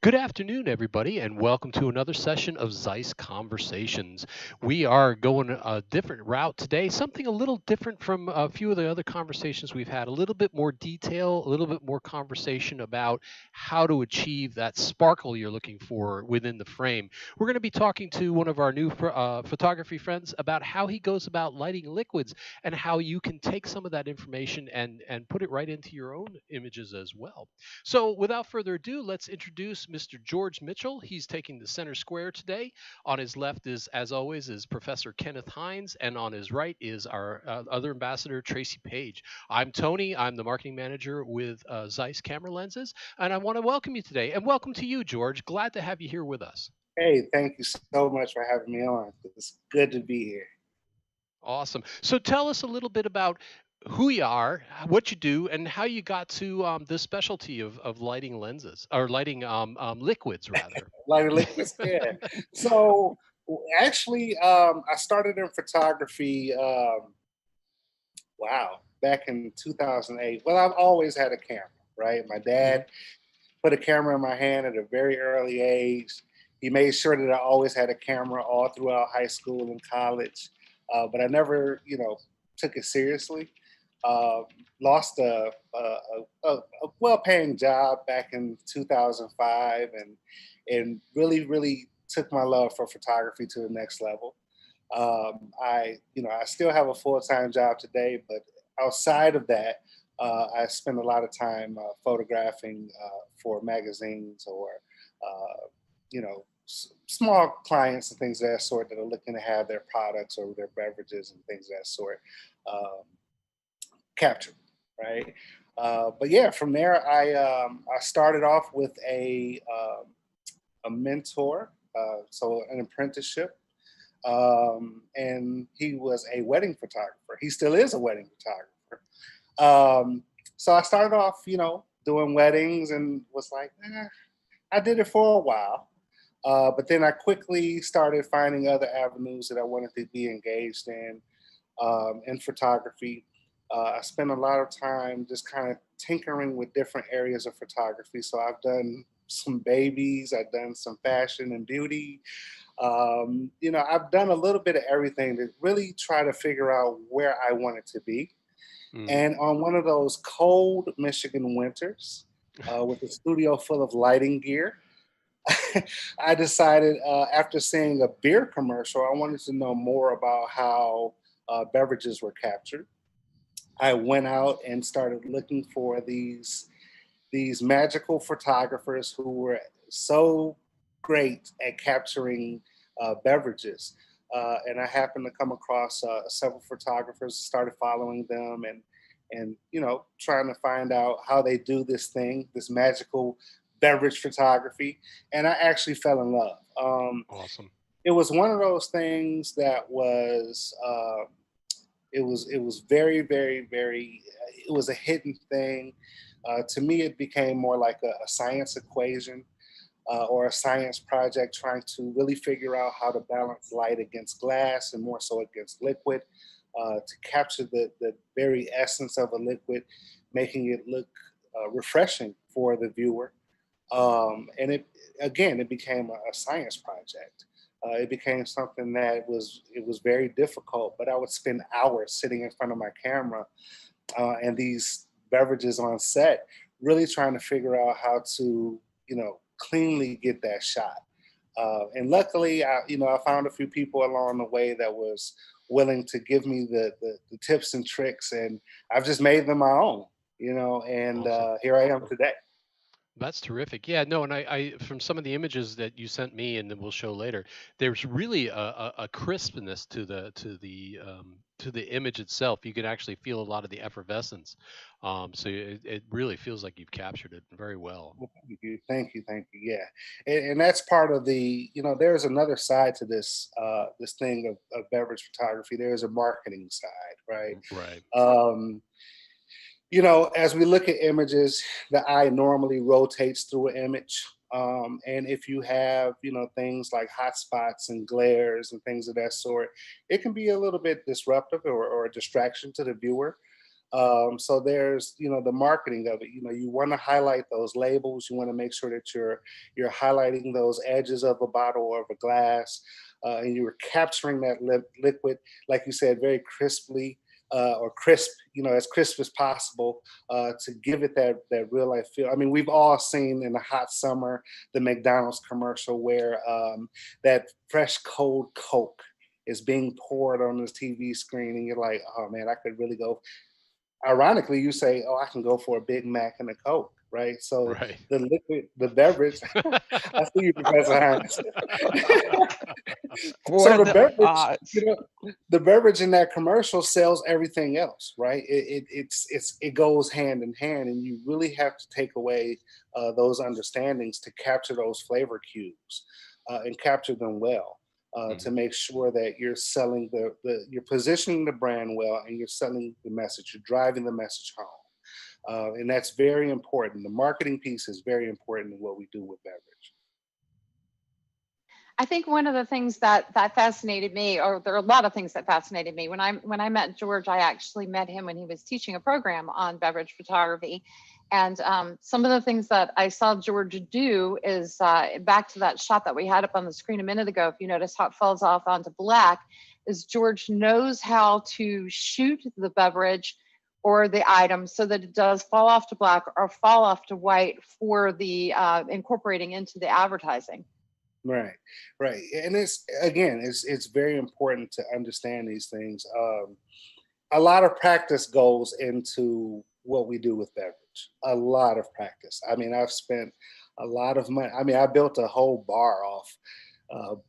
Good afternoon, everybody, and welcome to another session of ZEISS Conversations. We are going a different route today, something a little different from a few of the other conversations we've had, a little bit more detail, a little bit more conversation about how to achieve that sparkle you're looking for within the frame. We're going to be talking to one of our new photography friends about how he goes about lighting liquids and how you can take some of that information and put it right into your own images as well. So, without further ado, let's introduce Mr. George Mitchell. He's taking the center square today. On his left is, as always, is Professor Kenneth Hines, and on his right is our other ambassador, Tracy Page. I'm Tony. I'm the marketing manager with ZEISS Camera Lenses, and I want to welcome you today. And welcome to you, George. Glad to have you here with us. Hey, thank you so much for having me on. It's good to be here. Awesome. So, tell us a little bit about who you are, what you do, and how you got to this specialty of lighting lenses or lighting liquids, rather. Like liquids, yeah. So actually, I started in photography. Wow, back in 2008. Well, I've always had a camera, right? My Mhm. dad put a camera in my hand at a very early age. He made sure that I always had a camera all throughout high school and college, but I never, took it seriously. Uh, Lost a well-paying job back in 2005, and really took my love for photography to the next level. I still have a full-time job today, but outside of that, I spend a lot of time photographing for magazines or, small clients and things of that sort that are looking to have their products or their beverages and things of that sort um, captured, right? But yeah, from there, I started off with a mentor, so an apprenticeship, and he was a wedding photographer. He still is a wedding photographer. So I started off, doing weddings and was like, I did it for a while. But then I quickly started finding other avenues that I wanted to be engaged in photography. I spent a lot of time just kind of tinkering with different areas of photography. So I've done some babies, I've done some fashion and beauty, I've done a little bit of everything to really try to figure out where I wanted to be. Mm. And on one of those cold Michigan winters, with a studio full of lighting gear, I decided after seeing a beer commercial, I wanted to know more about how beverages were captured. I went out and started looking for these magical photographers who were so great at capturing beverages. And I happened to come across several photographers, started following them, and trying to find out how they do this thing, this magical beverage photography. And I actually fell in love. Awesome. It was one of those things that was it was very, it was a hidden thing. To me, it became more like a science equation or a science project, trying to really figure out how to balance light against glass and more so against liquid, to capture the very essence of a liquid, making it look refreshing for the viewer. And it became a science project. It became something that was very difficult, but I would spend hours sitting in front of my camera and these beverages on set, really trying to figure out how to, cleanly get that shot. And luckily, I found a few people along the way that was willing to give me the tips and tricks, and I've just made them my own, and Awesome. here I am today. That's terrific. Yeah, no, and I from some of the images that you sent me and then we'll show later, there's really a crispness to the image itself. You can actually feel a lot of the effervescence. So it really feels like you've captured it very well. Well, thank you. Yeah, and that's part of there's another side to this thing of beverage photography. There's a marketing side, right? Right. Um, as we look at images, the eye normally rotates through an image. And if you have, things like hot spots and glares and things of that sort, it can be a little bit disruptive or a distraction to the viewer. So there's, the marketing of it. You want to highlight those labels. You want to make sure that you're highlighting those edges of a bottle or of a glass, and you're capturing that liquid, like you said, very crisply, or crisp, as crisp as possible, to give it that real life feel. I mean, we've all seen in the hot summer the McDonald's commercial where that fresh cold Coke is being poured on this TV screen, and you're like, oh man, I could really go. Ironically, you say, "Oh, I can go for a Big Mac and a Coke," right? So Right. the liquid, the beverage. I see you, Professor Hines. What So are the the beverage, odds? the beverage in that commercial sells everything else, right? It goes hand in hand, and you really have to take away those understandings to capture those flavor cues, and capture them well. To Mhm. make sure that you're selling you're positioning the brand well, and you're selling the message, you're driving the message home, and that's very important. The marketing piece is very important in what we do with beverage. I think one of the things that fascinated me, or there are a lot of things that fascinated me when I met George. I actually met him when he was teaching a program on beverage photography, and some of the things that I saw George do is back to that shot that we had up on the screen a minute ago. If you notice how it falls off onto black, is George knows how to shoot the beverage or the item so that it does fall off to black or fall off to white for the incorporating into the advertising. Right, right, and it's again, it's very important to understand these things. A lot of practice goes into what we do with beverage. A lot of practice. I mean, I've spent a lot of money. I mean, I built a whole bar off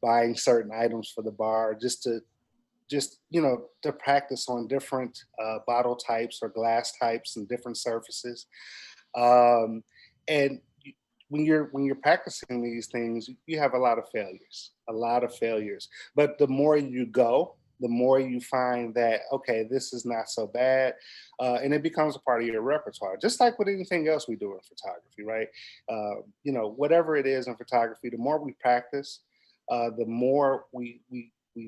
buying certain items for the bar just to practice on different bottle types or glass types and different surfaces. Um, and when you're practicing these things, you have a lot of failures, a lot of failures. But the more you go, the more you find that, okay, this is not so bad, and it becomes a part of your repertoire. Just like with anything else we do in photography, right? Whatever it is in photography, the more we practice, the more we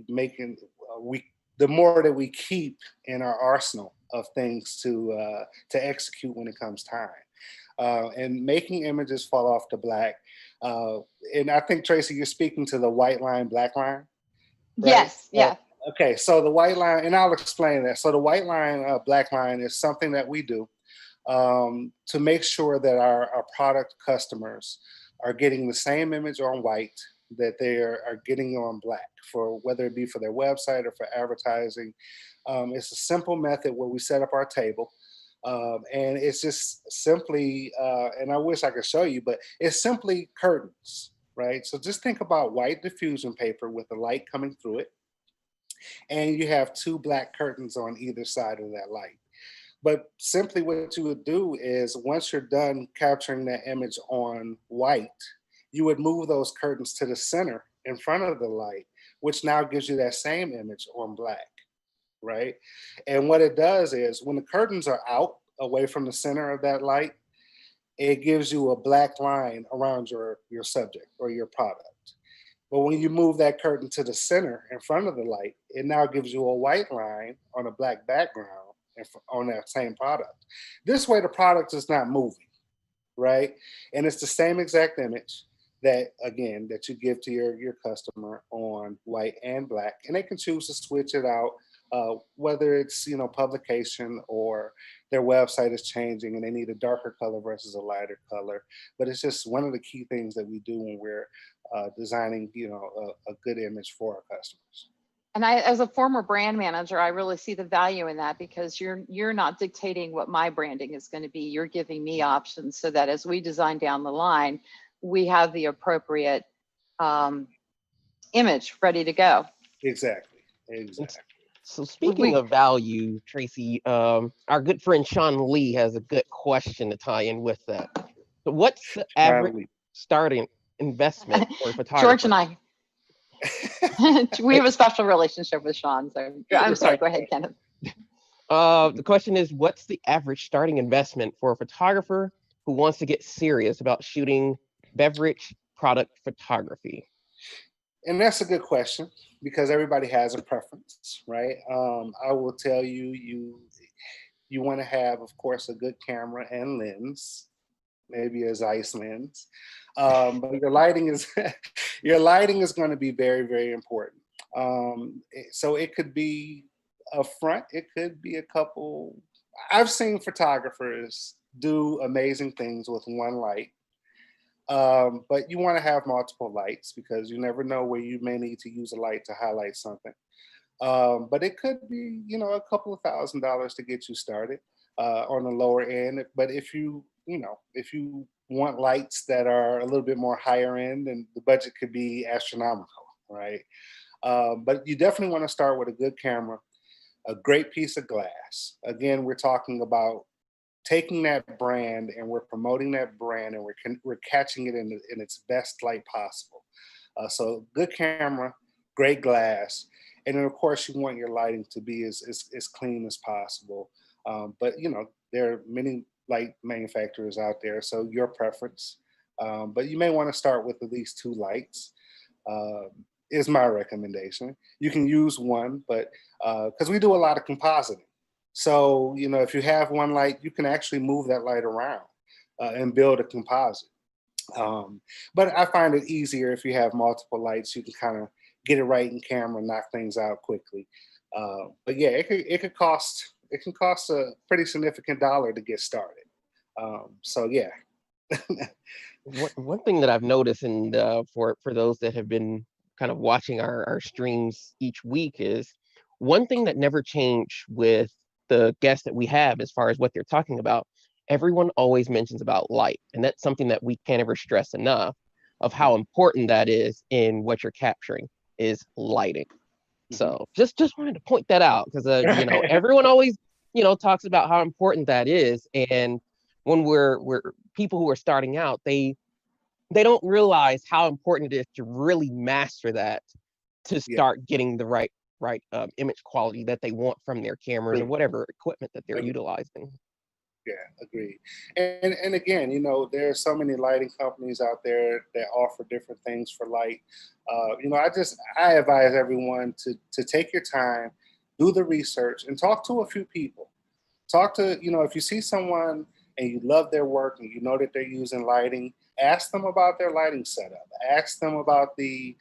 make it, we the more that we keep in our arsenal of things to execute when it comes time, and making images fall off to black. Uh, and I think, Tracy, you're speaking to the white line, black line, right? Yes, yeah. Okay, so the white line, and I'll explain that. So the white line, black line is something that we do to make sure that our product customers are getting the same image on white that they are getting on black, for whether it be for their website or for advertising. It's a simple method where we set up our table, and it's just simply, and I wish I could show you, but it's simply curtains, right? So just think about white diffusion paper with the light coming through it, and you have two black curtains on either side of that light. But simply what you would do is, once you're done capturing that image on white, you would move those curtains to the center in front of the light, which now gives you that same image on black, right? And what it does is, when the curtains are out away from the center of that light, it gives you a black line around your subject or your product. But when you move that curtain to the center in front of the light, it now gives you a white line on a black background on that same product. This way, the product is not moving, right? And it's the same exact image that, again, that you give to your customer on white and black, and they can choose to switch it out, whether it's publication or their website is changing and they need a darker color versus a lighter color. But it's just one of the key things that we do when we're designing a good image for our customers. And I, as a former brand manager, I really see the value in that, because you're not dictating what my branding is going to be. You're giving me options so that as we design down the line, we have the appropriate image ready to go. Exactly. Exactly. So speaking of value, Tracy, our good friend Sean Lee has a good question to tie in with that. So what's the average starting investment for a photographer? George and I, we have a special relationship with Sean. So I'm sorry, go ahead, Kenneth. The question is, what's the average starting investment for a photographer who wants to get serious about shooting beverage product photography? And that's a good question, because everybody has a preference, right? I will tell you, You want to have, of course, a good camera and lens, maybe a ZEISS lens. But your lighting is your lighting is going to be very, very important. So it could be a front, it could be a couple. I've seen photographers do amazing things with one light. But you want to have multiple lights because you never know where you may need to use a light to highlight something. But it could be, a couple of $1,000s to get you started on the lower end. But if you want lights that are a little bit more higher end, then the budget could be astronomical, right? But you definitely want to start with a good camera, a great piece of glass. Again, we're talking about taking that brand and we're promoting that brand and we're catching it in its best light possible. So good camera, great glass, and then of course you want your lighting to be as clean as possible. But there are many light manufacturers out there, so your preference. But you may want to start with at least 2 lights. Is my recommendation. You can use one, but because we do a lot of compositing. So, if you have one light, you can actually move that light around and build a composite. But I find it easier if you have multiple lights. You can kind of get it right in camera, knock things out quickly. But yeah, it can cost a pretty significant dollar to get started. So yeah. One thing that I've noticed, and for those that have been kind of watching our streams each week, is one thing that never changed with the guests that we have as far as what they're talking about. Everyone always mentions about light, and that's something that we can't ever stress enough of how important that is in what you're capturing is lighting. So just wanted to point that out because everyone always talks about how important that is, and when we're people who are starting out, they don't realize how important it is to really master that to start getting the right image quality that they want from their cameras or whatever equipment that they're utilizing. Yeah, agreed. And again, there are so many lighting companies out there that offer different things for light. I advise everyone to take your time, do the research, and talk to a few people. Talk to, if you see someone and you love their work and you know that they're using lighting, ask them about their lighting setup. Ask them about the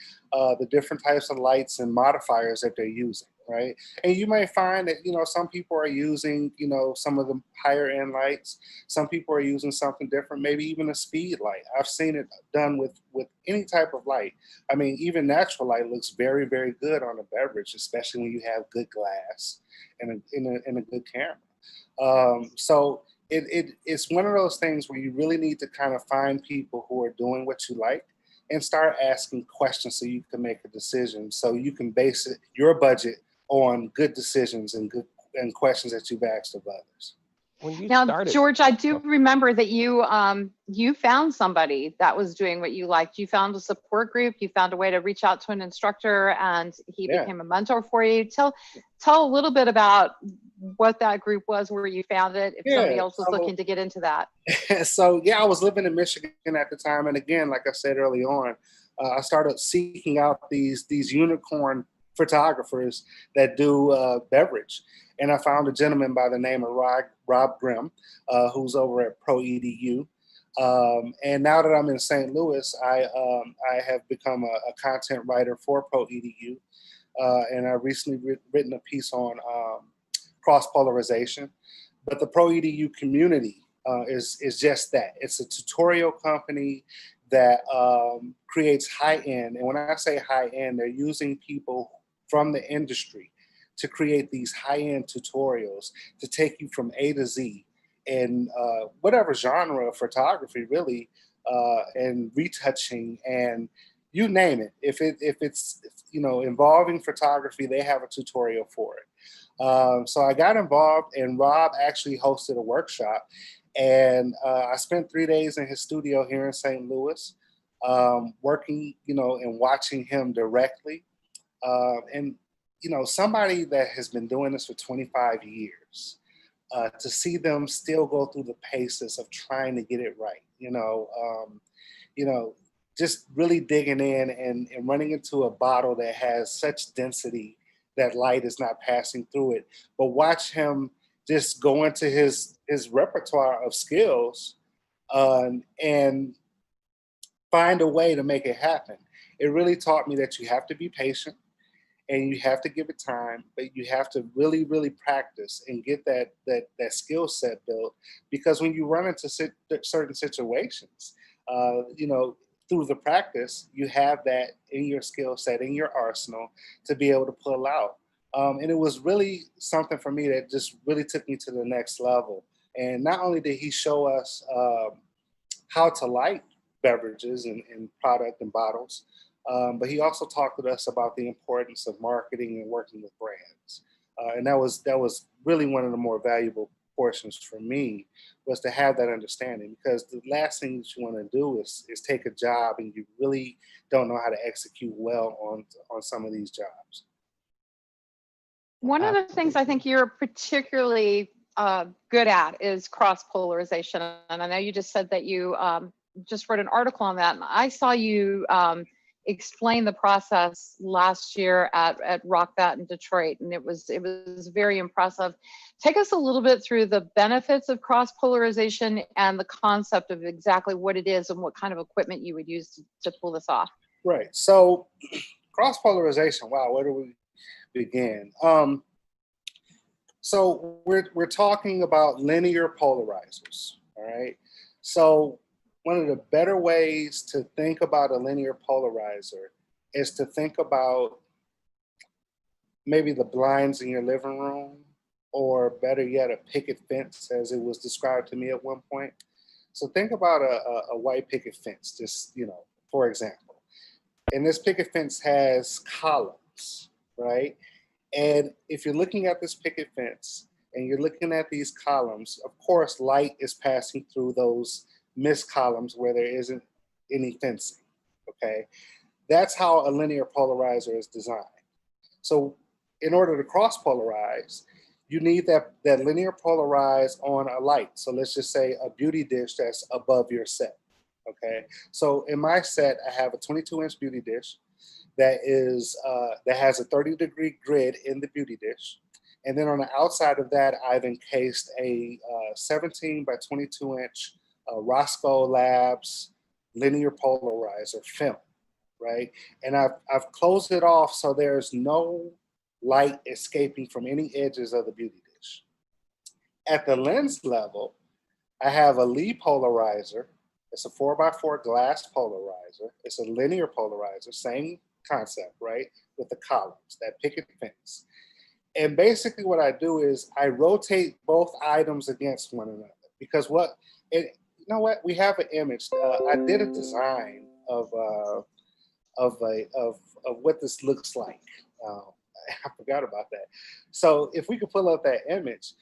different types of lights and modifiers that they're using, right? And you may find that, some people are using, some of the higher end lights. Some people are using something different, maybe even a speed light. I've seen it done with any type of light. I mean, even natural light looks very, very good on a beverage, especially when you have good glass and a good camera. So it's one of those things where you really need to kind of find people who are doing what you like and start asking questions so you can make a decision. So you can base your budget on good decisions and questions that you've asked of others. Now, George, I do remember that you found somebody that was doing what you liked. You found a support group. You found a way to reach out to an instructor, and he became a mentor for you. Tell a little bit about what that group was, where you found it, if somebody else was looking to get into that. So I was living in Michigan at the time, and again, like I said early on, I started seeking out these unicorn photographers that do beverage. And I found a gentleman by the name of Rob Grimm, who's over at ProEDU. And now that I'm in St. Louis, I have become a content writer for ProEDU. And I've recently written a piece on cross-polarization. But the ProEDU community is just that. It's a tutorial company that creates high-end. And when I say high-end, they're using people from the industry to create these high-end tutorials to take you from A to Z in whatever genre of photography, really, and retouching and you name it. If it's involving photography, they have a tutorial for it. So I got involved, and Rob actually hosted a workshop, and I spent 3 days in his studio here in St. Louis, working, and watching him directly, and somebody that has been doing this for 25 years, to see them still go through the paces of trying to get it right, just really digging in and running into a bottle that has such density that light is not passing through it. But watch him just go into his repertoire of skills and find a way to make it happen. It really taught me that you have to be patient and you have to give it time, but you have to really, really practice and get that skill set built. Because when you run into certain situations, through the practice, you have that in your skill set, in your arsenal, to be able to pull out. And it was really something for me that just really took me to the next level. And not only did he show us how to light beverages and product and bottles, but he also talked with us about the importance of marketing and working with brands. And that was really one of the more valuable portions for me, was to have that understanding, because the last thing that you want to do is take a job and you really don't know how to execute well on some of these jobs. One of the things I think you're particularly good at is cross-polarization. And I know you just said that you just wrote an article on that. And I saw you explain the process last year at RockThat in Detroit, and it was very impressive. Take us a little bit through the benefits of cross-polarization and the concept of exactly what it is and what kind of equipment you would use to pull this off. Right. So cross-polarization, wow, where do we begin? So we're talking about linear polarizers, all right? So one of the better ways to think about a linear polarizer is to think about maybe the blinds in your living room, or better yet, a picket fence, as it was described to me at one point. So think about a white picket fence, just, for example. And this picket fence has columns, right? And if you're looking at this picket fence and you're looking at these columns, of course, light is passing through those missed columns where there isn't any fencing, okay? That's how a linear polarizer is designed. So in order to cross-polarize, you need that linear polarize on a light. So let's just say a beauty dish that's above your set, okay? So in my set, I have a 22-inch beauty dish that has a 30-degree grid in the beauty dish. And then on the outside of that, I've encased a 17 by 22-inch Roscoe Labs linear polarizer film, right? And I've closed it off so there's no light escaping from any edges of the beauty dish. At the lens level, I have a Lee polarizer. It's a 4x4 glass polarizer. It's a linear polarizer, same concept, right? With the columns, that picket fence. And basically what I do is I rotate both items against one another, because we have an image. I did a design of what this looks like. I forgot about that. So if we could pull up that image,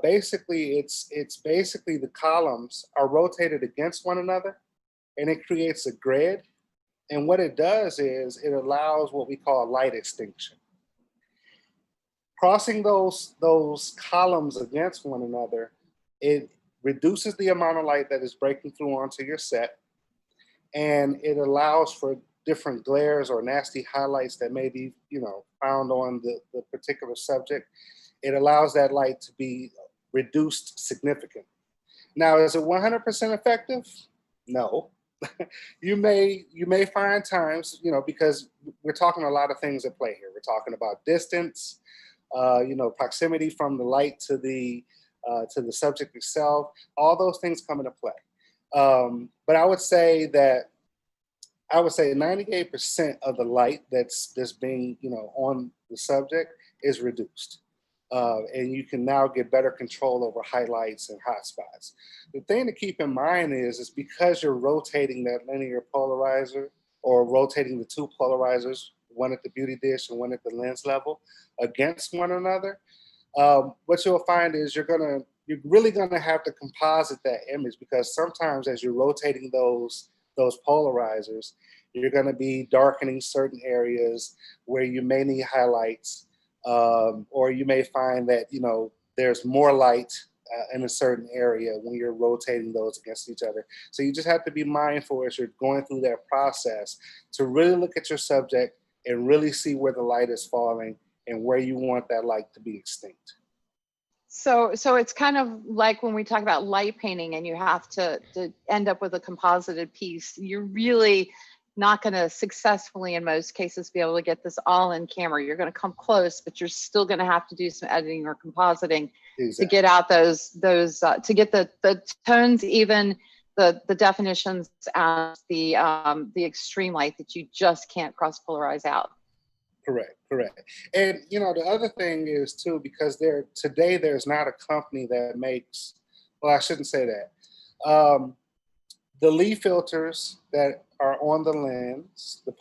basically it's basically the columns are rotated against one another, and it creates a grid. And what it does is it allows what we call light extinction. Crossing those columns against one another, it reduces the amount of light that is breaking through onto your set, and it allows for different glares or nasty highlights that may be, found on the particular subject. It allows that light to be reduced significantly. Now, is it 100% effective? No. You may find times, because we're talking a lot of things at play here. We're talking about distance, proximity from the light to the subject itself. All those things come into play. But I would say 98% of the light that's being, on the subject is reduced. And you can now get better control over highlights and hotspots. The thing to keep in mind is because you're rotating that linear polarizer, or rotating the two polarizers, one at the beauty dish and one at the lens level, against one another, what you'll find is you're really gonna have to composite that image, because sometimes as you're rotating those polarizers, you're gonna be darkening certain areas where you may need highlights. Or you may find that, there's more light in a certain area when you're rotating those against each other. So you just have to be mindful as you're going through that process to really look at your subject and really see where the light is falling and where you want that light to be extinct. So it's kind of like when we talk about light painting and you have to end up with a composited piece, you're really not going to successfully, in most cases, be able to get this all in camera. You're going to come close, but you're still going to have to do some editing or compositing to get out those to get the tones, even the definitions, and the extreme light that you just can't cross polarize out. Correct. And you know, the other thing is too, because today there's not a company that makes, well, I shouldn't say that. The Lee filters that are on the lens, the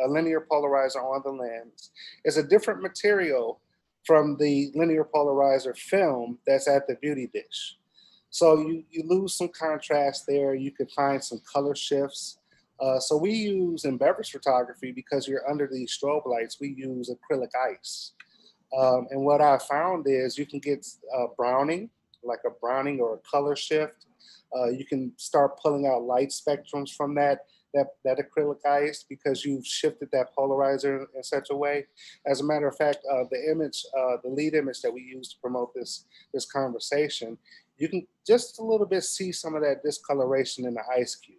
linear polarizer on the lens, is a different material from the linear polarizer film that's at the beauty dish. So you lose some contrast there. You could find some color shifts. So we use, in beverage photography, because you're under these strobe lights, we use acrylic ice. And what I found is you can get browning, like a browning or a color shift. You can start pulling out light spectrums from that acrylic ice because you've shifted that polarizer in such a way. As a matter of fact, the lead image that we use to promote this conversation, you can just a little bit see some of that discoloration in the ice cube.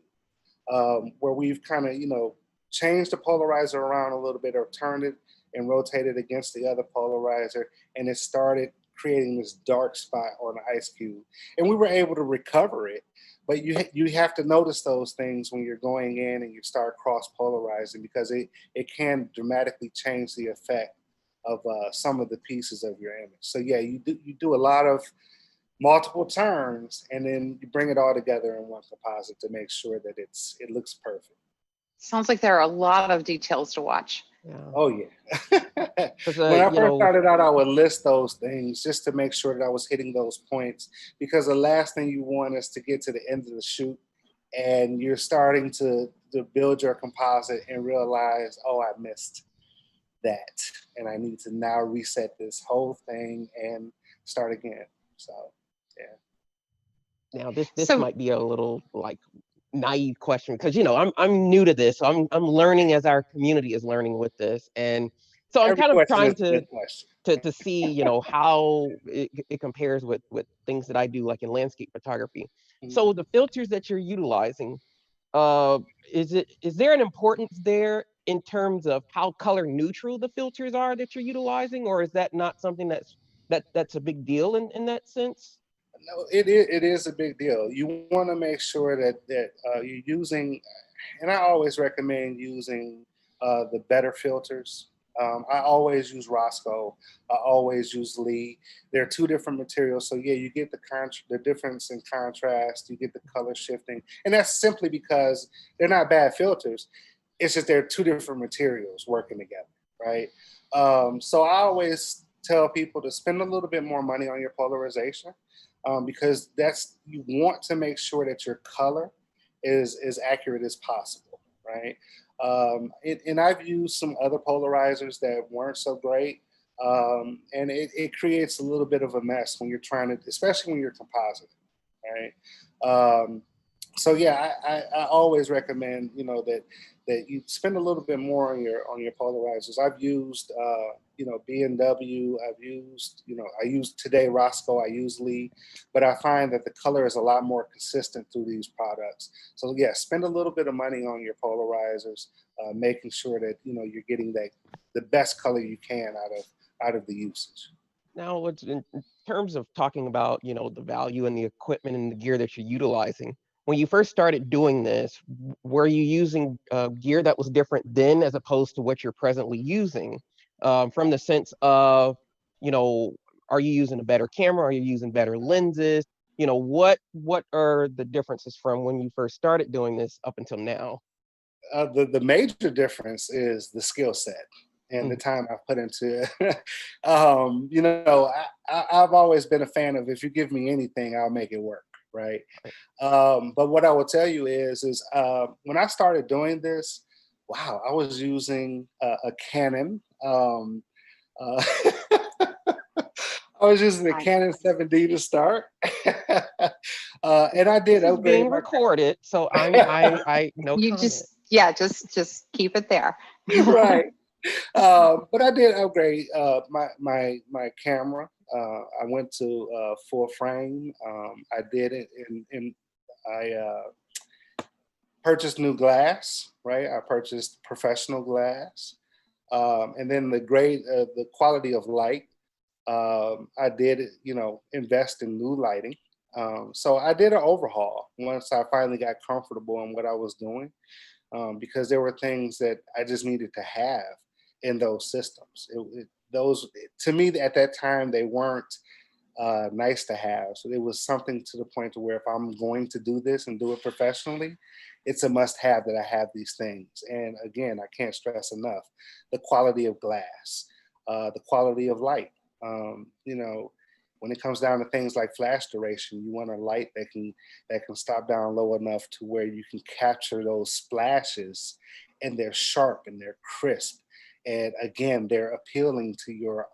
Where we've kind of, changed the polarizer around a little bit or turned it and rotated against the other polarizer, and it started creating this dark spot on the ice cube. And we were able to recover it, but you have to notice those things when you're going in and you start cross-polarizing, because it can dramatically change the effect of some of the pieces of your image. So yeah, you do a lot of multiple turns, and then you bring it all together in one composite to make sure that it looks perfect. Sounds like there are a lot of details to watch. Yeah. Oh yeah. When I first started out, I would list those things just to make sure that I was hitting those points, because the last thing you want is to get to the end of the shoot and you're starting to build your composite and realize, oh, I missed that, and I need to now reset this whole thing and start again. So yeah. Now this might be a little like naive question, because I'm new to this, so I'm learning as our community is learning with this, and so I'm kind of trying to see how it compares with things that I do, like in landscape photography. Mm-hmm. So the filters that you're utilizing, is there an importance there in terms of how color neutral the filters are that you're utilizing, or is that not something that's a big deal in that sense? No, it is a big deal. You want to make sure that you're using, and I always recommend using the better filters. I always use Roscoe. I always use Lee. They're two different materials, so yeah, you get the difference in contrast. You get the color shifting, and that's simply because they're not bad filters. It's just they're two different materials working together, right? So I always tell people to spend a little bit more money on your polarization. Because you want to make sure that your color is as accurate as possible, right? And I've used some other polarizers that weren't so great, and it creates a little bit of a mess when you're trying to, especially when you're compositing, right? So yeah, I always recommend that you spend a little bit more on your polarizers. I've used B&W. I use today Roscoe. I use Lee, but I find that the color is a lot more consistent through these products. So yeah, spend a little bit of money on your polarizers, making sure that you're getting the best color you can out of the usage. Now, in terms of talking about the value and the equipment and the gear that you're utilizing, when you first started doing this, were you using gear that was different then as opposed to what you're presently using? From the sense of, are you using a better camera? Are you using better lenses? What are the differences from when you first started doing this up until now? The major difference is the skill set and the time I've put into it. I've always been a fan of, if you give me anything, I'll make it work. Right. But what I will tell you is when I started doing this, wow, I was using a Canon. I was using the Canon 7D to start. And I did upgrade. Being recorded, so I no you comment. just keep it there. Right. But I did upgrade my camera I went to full frame. I did it I purchased new glass, right? I purchased professional glass. And then the quality of light. I did, invest in new lighting. So I did an overhaul once I finally got comfortable in what I was doing, because there were things that I just needed to have in those systems. To me, at that time, they weren't nice to have. So it was something to the point to where if I'm going to do this and do it professionally, it's a must have that I have these things. And again, I can't stress enough the quality of glass, the quality of light. When it comes down to things like flash duration, you want a light that can stop down low enough to where you can capture those splashes, and they're sharp and they're crisp. And again, they're appealing to your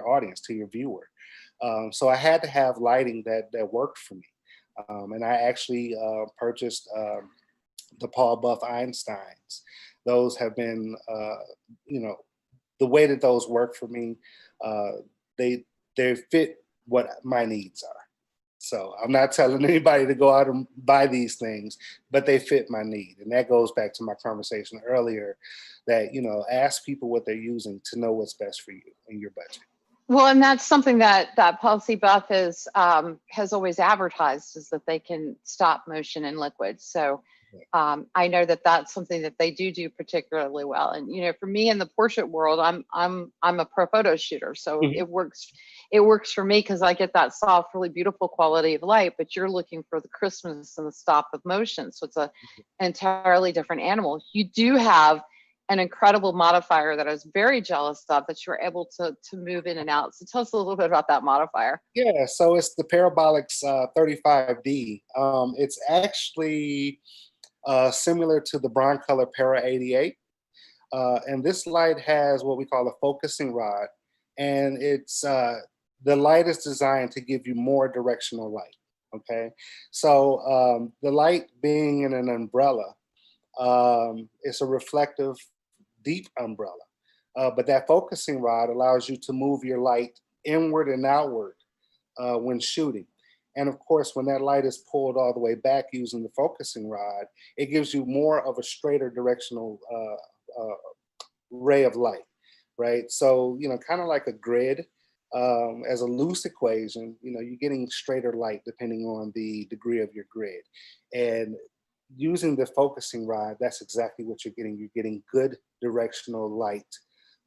audience, to your viewer. So I had to have lighting that worked for me. And I actually purchased the Paul Buff Einsteins. Those have been, the way that those work for me, they fit what my needs are. So I'm not telling anybody to go out and buy these things, but they fit my need. And that goes back to my conversation earlier that, ask people what they're using to know what's best for you and your budget. Well, and that's something that Policy Buff has always advertised, is that they can stop motion in liquids. So I know that that's something that they do particularly well. And for me in the portrait world, I'm a pro photo shooter, so it works for me because I get that soft, really beautiful quality of light. But you're looking for the crispness and the stop of motion, so it's an entirely different animal. You do have an incredible modifier that I was very jealous of, that you were able to move in and out. So tell us a little bit about that modifier. Yeah, so it's the Parabolics 35D. It's actually similar to the Broncolor Para 88. And this light has what we call a focusing rod. And it's the light is designed to give you more directional light, okay? So the light being in an umbrella, it's a reflective, deep umbrella. But that focusing rod allows you to move your light inward and outward when shooting. And of course, when that light is pulled all the way back using the focusing rod, it gives you more of a straighter directional ray of light, right? So, kind of like a grid, as a loose equation, you're getting straighter light depending on the degree of your grid. And using the focusing rod, that's exactly what you're getting. You're getting good directional light.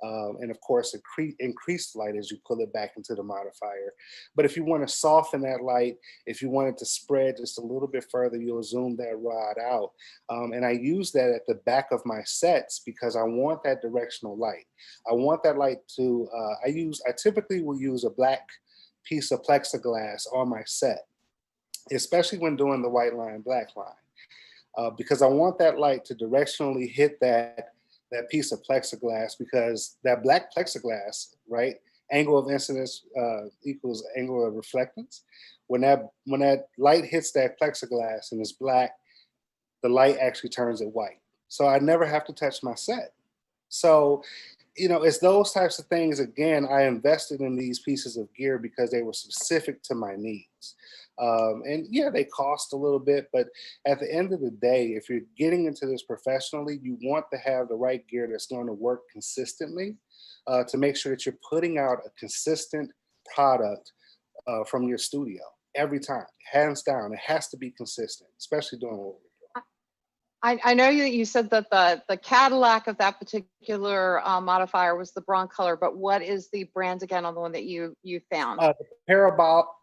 And of course, increased light as you pull it back into the modifier. But if you want to soften that light, if you want it to spread just a little bit further, you'll zoom that rod out. And I use that at the back of my sets because I want that directional light. I want that light to, I typically will use a black piece of plexiglass on my set, especially when doing the white line, black line. Because I want that light to directionally hit that piece of plexiglass, because that black plexiglass, right, angle of incidence equals angle of reflectance. When that light hits that plexiglass and it's black, the light actually turns it white. So I never have to touch my set. So, it's those types of things. Again, I invested in these pieces of gear because they were specific to my needs. And yeah, they cost a little bit, but at the end of the day, if you're getting into this professionally, you want to have the right gear that's going to work consistently, to make sure that you're putting out a consistent product from your studio every time. Hands down, it has to be consistent, especially doing what we're doing. I know that you said that the Cadillac of that particular modifier was the Broncolor, but what is the brand again on the one that you found? The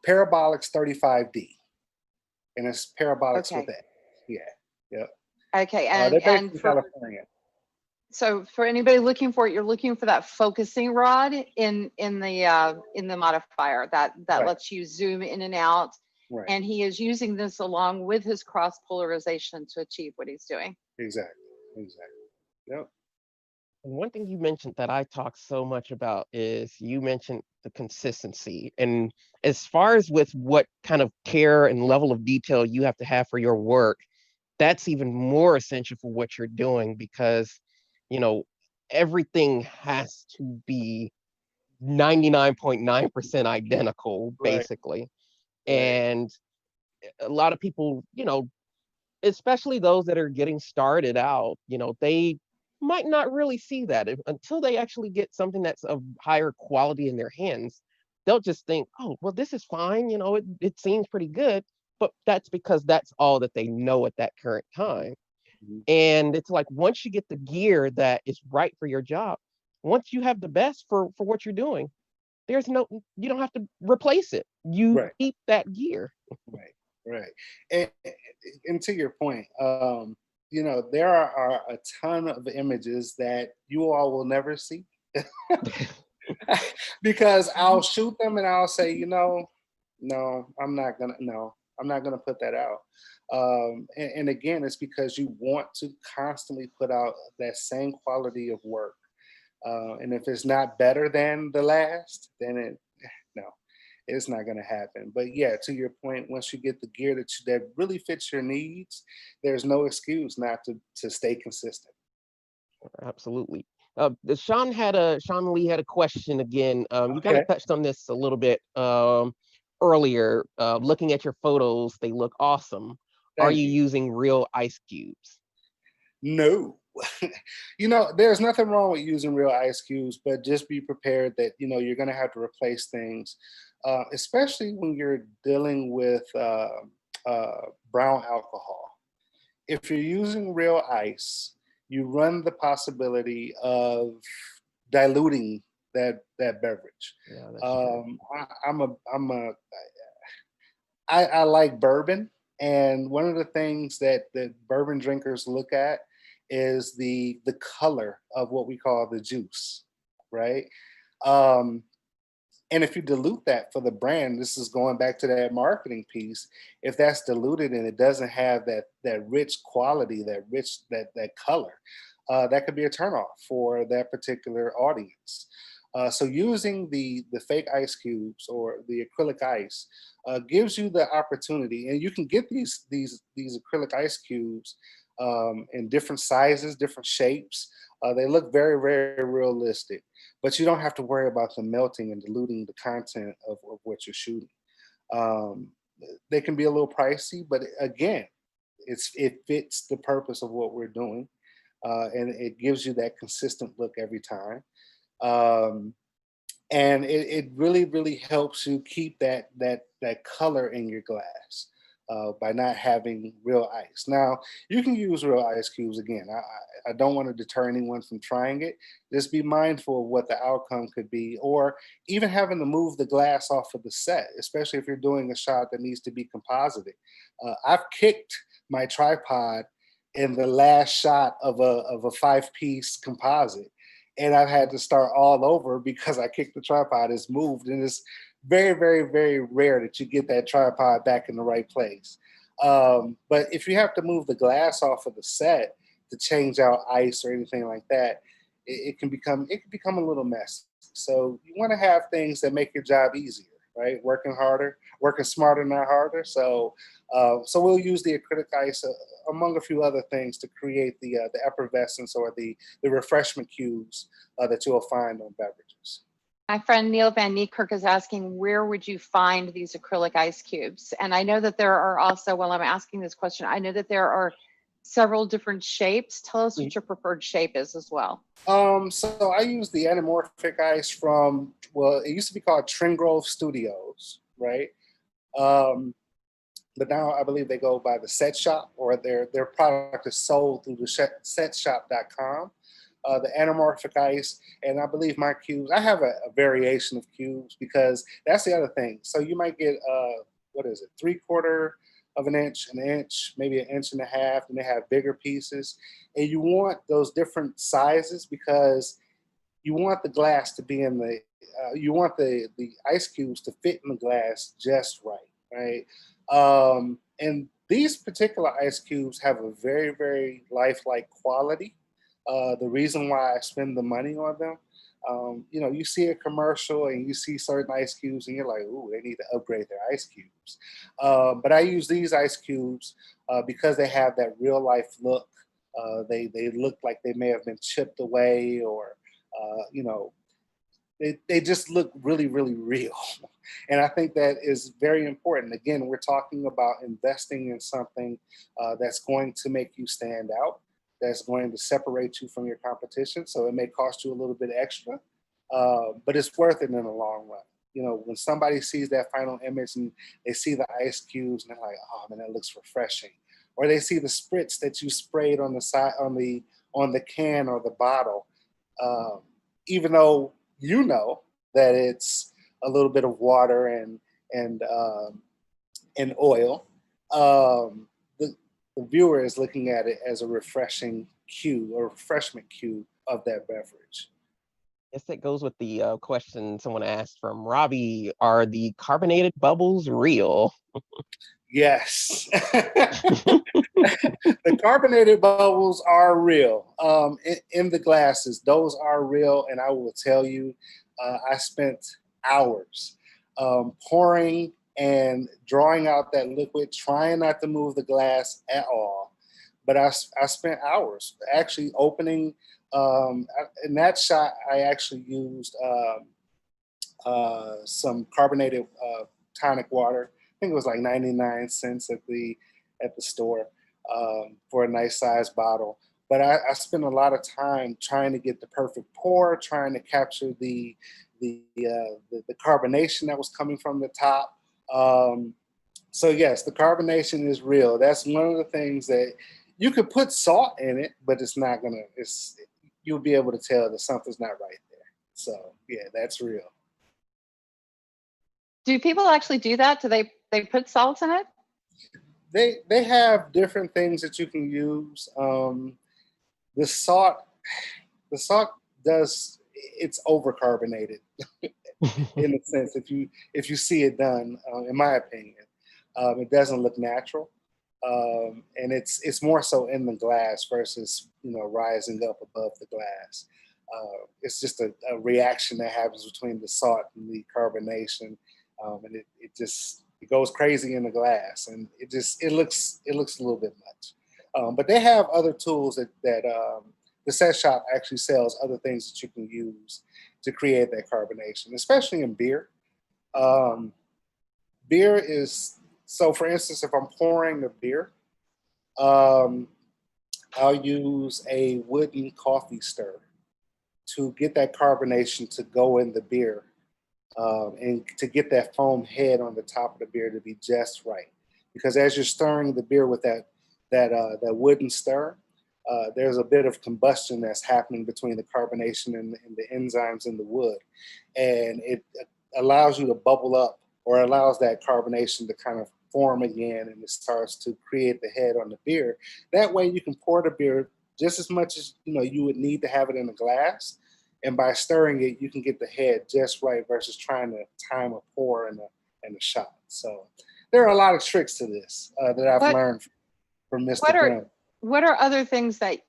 Parabolics 35D, and it's Parabolics with that. Yeah, yeah. Okay, and for California. So for anybody looking for it, you're looking for that focusing rod in the modifier that right. lets you zoom in and out. Right. And he is using this along with his cross polarization to achieve what he's doing. Exactly. Yep. One thing you mentioned that I talk so much about is you mentioned the consistency. And as far as with what kind of care and level of detail you have to have for your work, that's even more essential for what you're doing, because, everything has to be 99.9% identical, Right. basically. Right. And a lot of people, especially those that are getting started out, they might not really see that until they actually get something that's of higher quality in their hands. They'll just think, oh, well, this is fine. It seems pretty good. But that's because that's all that they know at that current time. Mhm. And it's like once you get the gear that is right for your job, once you have the best for what you're doing, you don't have to replace it. You Right. keep that gear. Right. Right. And, and to your point, there are a ton of images that you all will never see because I'll shoot them and I'll say, no, I'm not gonna put that out. And again, it's because you want to constantly put out that same quality of work. And if it's not better than the last, then no, it's not going to happen. But yeah, to your point, once you get the gear that really fits your needs, there's no excuse not to stay consistent. Absolutely. Sean Lee had a question again. You kind Okay, of touched on this a little bit earlier. Looking at your photos, they look awesome. Are thank you you. using real ice cubes? No. There's nothing wrong with using real ice cubes, but just be prepared that you're going to have to replace things, especially when you're dealing with brown alcohol. If you're using real ice, you run the possibility of diluting that beverage. Yeah, that's true. I like bourbon, and one of the things that bourbon drinkers look at is the color of what we call the juice, right? Um, and if you dilute that for the brand, this is going back to that marketing piece. If that's diluted and it doesn't have that rich quality, that color, that could be a turnoff for that particular audience. So using the fake ice cubes or the acrylic ice gives you the opportunity, and you can get these acrylic ice cubes in different sizes, different shapes. They look very, very realistic, but you don't have to worry about them melting and diluting the content of what you're shooting. Um, they can be a little pricey, but again, it fits the purpose of what we're doing, and it gives you that consistent look every time. Um, and it really really helps you keep that color in your glass by not having real ice. Now you can use real ice cubes again. I don't want to deter anyone from trying it. Just be mindful of what the outcome could be, or even having to move the glass off of the set, especially if you're doing a shot that needs to be composited. I've kicked my tripod in the last shot of a 5-piece composite, and I've had to start all over because I kicked the tripod. It's moved, and it's very, very, very rare that you get that tripod back in the right place. But if you have to move the glass off of the set to change out ice or anything like that, it can become a little messy. So you want to have things that make your job easier, right? Working harder, working smarter, not harder. So we'll use the acrylic ice among a few other things to create the effervescence or the refreshment cues that you'll find on beverages. My friend Neil Van Niekerk is asking, where would you find these acrylic ice cubes? And I know that there are also, while I'm asking this question, I know that there are several different shapes. Tell us what your preferred shape is as well. So I use the anamorphic ice from, well, it used to be called Tringrove Studios, right? Um, but now I believe they go by the Set Shop, or their product is sold through the setshop.com. The anamorphic ice, and I believe my cubes. I have a variation of cubes because that's the other thing. So you might get what is it, 3/4 of an inch, maybe an inch and a half, and they have bigger pieces. And you want those different sizes because you want the glass to be in you want the ice cubes to fit in the glass just right, right? And these particular ice cubes have a very, very lifelike quality. The reason why I spend the money on them, you see a commercial and you see certain ice cubes and you're like, ooh, they need to upgrade their ice cubes. But I use these ice cubes because they have that real life look. They look like they may have been chipped away, or uh, you know they just look really, really real. And I think that is very important. Again, we're talking about investing in something that's going to make you stand out, that's going to separate you from your competition. So it may cost you a little bit extra, but it's worth it in the long run. You know, when somebody sees that final image and they see the ice cubes and they're like, oh man, that looks refreshing. Or they see the spritz that you sprayed on the side, on the can or the bottle, even though you know that it's a little bit of water and oil. The viewer is looking at it as a refreshing cue or refreshment cue of that beverage. Yes, that goes with the question someone asked from Robbie. Are the carbonated bubbles real? Yes. The carbonated bubbles are real. In the glasses, those are real. And I will tell you, I spent hours pouring and drawing out that liquid, trying not to move the glass at all. But I spent hours actually opening. In that shot, I actually used some carbonated tonic water. I think it was like 99 cents at the store for a nice size bottle. But I spent a lot of time trying to get the perfect pour, trying to capture the carbonation that was coming from the top. So yes, the carbonation is real. That's one of the things that you could put salt in it, but it's not gonna. You'll be able to tell that something's not right there. So yeah, that's real. Do people actually do that? Do they put salt in it? They have different things that you can use. The salt the salt does it's overcarbonated in a sense. If you see it done, in my opinion, it doesn't look natural, and it's more so in the glass versus rising up above the glass. It's just a reaction that happens between the salt and the carbonation, and it goes crazy in the glass, and it looks a little bit much. But they have other tools that the set shop actually sells other things that you can use to create that carbonation, especially in beer. Um, Beer is so. For instance, if I'm pouring a beer, um, I'll use a wooden coffee stir to get that carbonation to go in the beer, and to get that foam head on the top of the beer to be just right. Because as you're stirring the beer with that wooden stir, there's a bit of combustion that's happening between the carbonation and the enzymes in the wood, and it allows you to bubble up or allows that carbonation to kind of form again, and it starts to create the head on the beer. That way, you can pour the beer just as much as you would need to have it in a glass, and by stirring it, you can get the head just right versus trying to time a pour and a shot. So there are a lot of tricks to this that I've What learned from Mr. what are Brown. what are other things that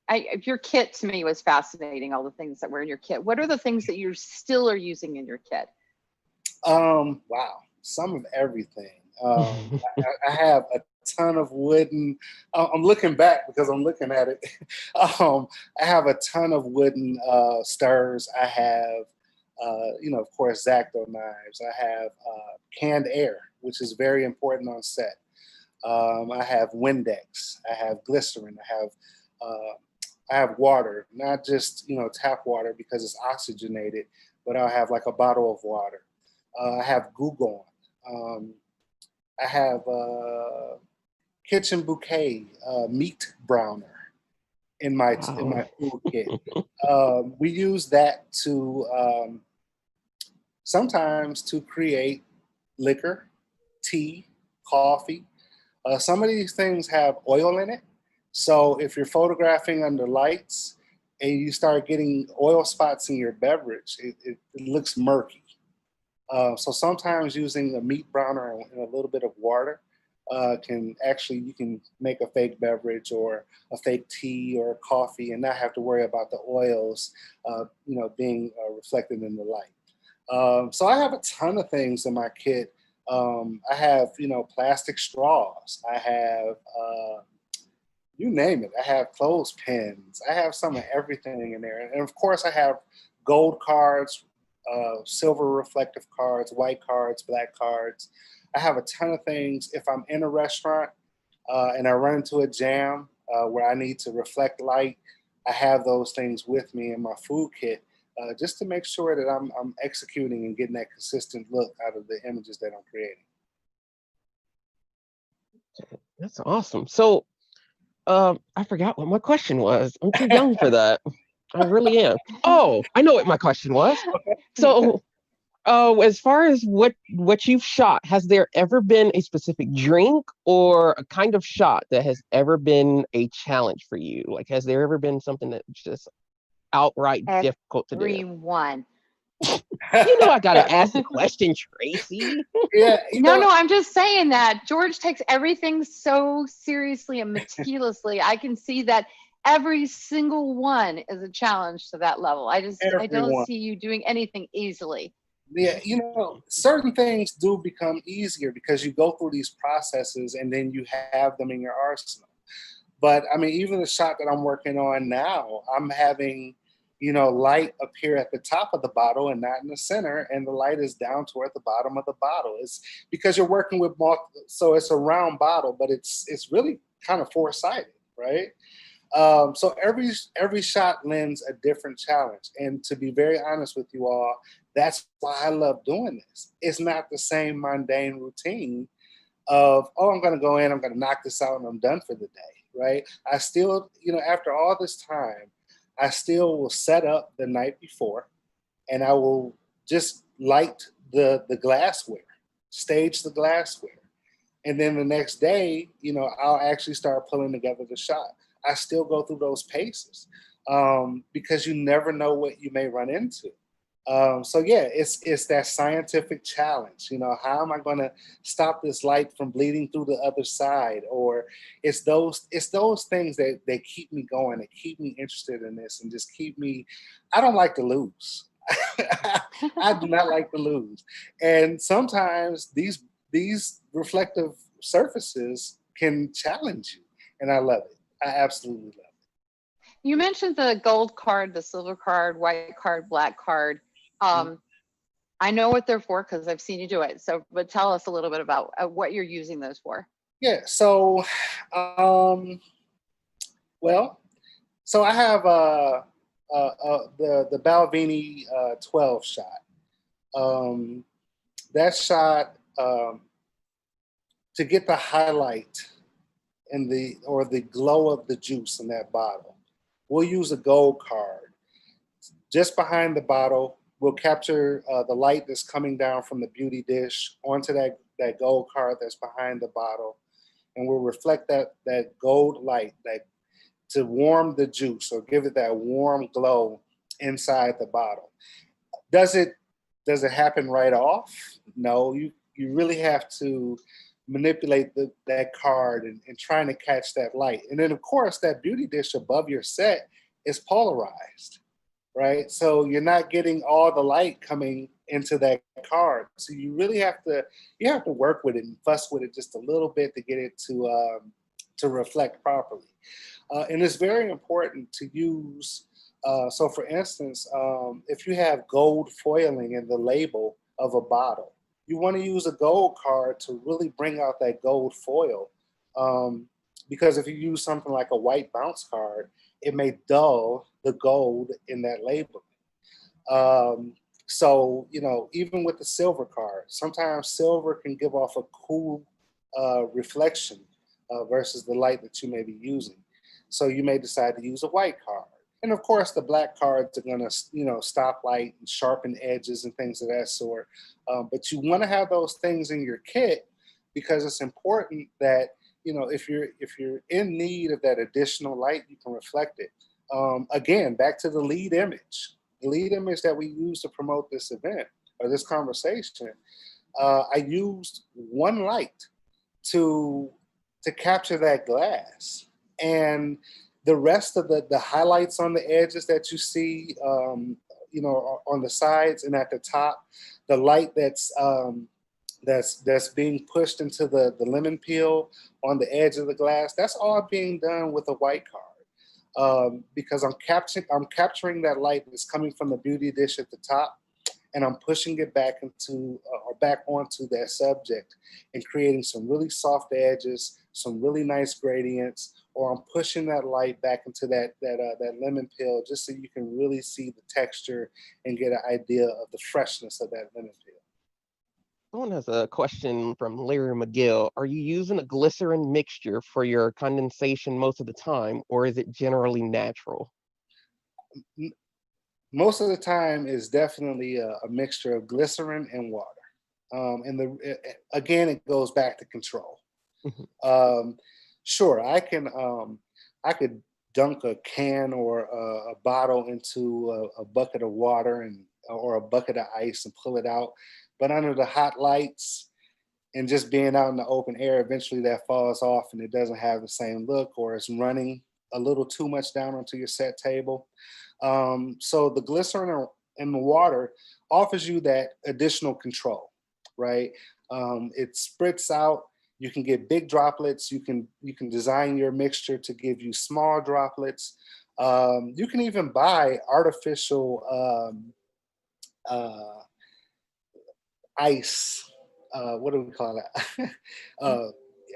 your kit to me was fascinating, all the things that were in your kit. What are the things that you still are using in your kit? Wow, some of everything. I have a ton of wooden. I'm looking back because I'm looking at it. I have a ton of wooden stirs. I have, of course, Zacto knives. I have canned air, which is very important on set. I have Windex. I have glycerin. I have water, not just tap water because it's oxygenated, but I'll have like a bottle of water. I have Gugon. I have Kitchen Bouquet meat browner in my Wow. food kit. We use that to sometimes to create liquor, tea, coffee. Some of these things have oil in it. So if you're photographing under lights and you start getting oil spots in your beverage, it looks murky. So sometimes using a meat browner and a little bit of water you can make a fake beverage or a fake tea or coffee and not have to worry about the oils, being reflected in the light. So I have a ton of things in my kit. I have, plastic straws. I have, you name it. I have clothespins. I have some of everything in there. And of course I have gold cards, silver reflective cards, white cards, black cards. I have a ton of things. If I'm in a restaurant and I run into a jam where I need to reflect light, I have those things with me in my food kit just to make sure that I'm executing and getting that consistent look out of the images that I'm creating. That's awesome. So I forgot what my question was. I'm too young for that. I really am. Oh, I know what my question was. So as far as what you've shot, has there ever been a specific drink or a kind of shot that has ever been a challenge for you? Like, has there ever been something that's just outright difficult to do? Everyone. You know, I gotta ask the question, Tracy. Yeah, no, I'm just saying that George takes everything so seriously and meticulously. I can see that every single one is a challenge to that level. I don't see you doing anything easily. Yeah, you know, certain things do become easier because you go through these processes and then you have them in your arsenal. But I mean, even the shot that I'm working on now, I'm having, you know, light appear at the top of the bottle and not in the center, and the light is down toward the bottom of the bottle. It's because you're working with multiple, so it's a round bottle, but it's really kind of four-sided, right? So every shot lends a different challenge. And to be very honest with you all, that's why I love doing this. It's not the same mundane routine of, oh, I'm going to go in, I'm going to knock this out, and I'm done for the day, right? I still, you know, after all this time, I still will set up the night before, and I will just light the glassware, stage the glassware. And then the next day, you know, I'll actually start pulling together the shot. I still go through those paces because you never know what you may run into. So yeah, it's that scientific challenge. You know, how am I going to stop this light from bleeding through the other side? Or it's those things that keep me going, that keep me interested in this, and just keep me. I don't like to lose. I do not like to lose, and sometimes these reflective surfaces can challenge you, and I love it. I absolutely love it. You mentioned the gold card, the silver card, white card, black card. I know what they're for because I've seen you do it. So, but tell us a little bit about what you're using those for. Yeah. So, well, so I have the Balvenie 12 shot. That shot to get the highlight in the glow of the juice in that bottle, we'll use a gold card. Just behind the bottle, we'll capture the light that's coming down from the beauty dish onto that gold card that's behind the bottle, and we'll reflect that gold light to warm the juice or give it that warm glow inside the bottle. Does it happen right off? No, you really have to manipulate that card and trying to catch that light. And then of course that beauty dish above your set is polarized, right? So you're not getting all the light coming into that card. So you really have to work with it and fuss with it just a little bit to get it to reflect properly. And it's very important to use. So for instance, if you have gold foiling in the label of a bottle, you want to use a gold card to really bring out that gold foil. Because if you use something like a white bounce card, it may dull the gold in that label. So, you know, even with the silver card, sometimes silver can give off a cool reflection versus the light that you may be using. So you may decide to use a white card. And of course, the black cards are going to, you know, stop light and sharpen edges and things of that sort. But you want to have those things in your kit because it's important that, you know, if you're in need of that additional light, you can reflect it. Again, back to the lead image that we use to promote this event or this conversation. I used one light to capture that glass, and the rest of the highlights on the edges that you see, you know, on the sides and at the top, the light that's being pushed into the lemon peel on the edge of the glass, that's all being done with a white card. Because I'm capturing that light that's coming from the beauty dish at the top, and I'm pushing it back into or back onto that subject and creating some really soft edges, some really nice gradients, or I'm pushing that light back into that lemon peel just so you can really see the texture and get an idea of the freshness of that lemon peel. Someone has a question from Larry McGill. Are you using a glycerin mixture for your condensation most of the time, or is it generally natural? Most of the time is definitely a mixture of glycerin and water. Again, it goes back to control. Um, sure, I could dunk a can or a bottle into a bucket of water or a bucket of ice and pull it out. But under the hot lights and just being out in the open air, eventually that falls off and it doesn't have the same look, or it's running a little too much down onto your set table. So the glycerin in the water offers you that additional control, right? It spritz out. You can get big droplets. You can design your mixture to give you small droplets. You can even buy artificial ice. What do we call that?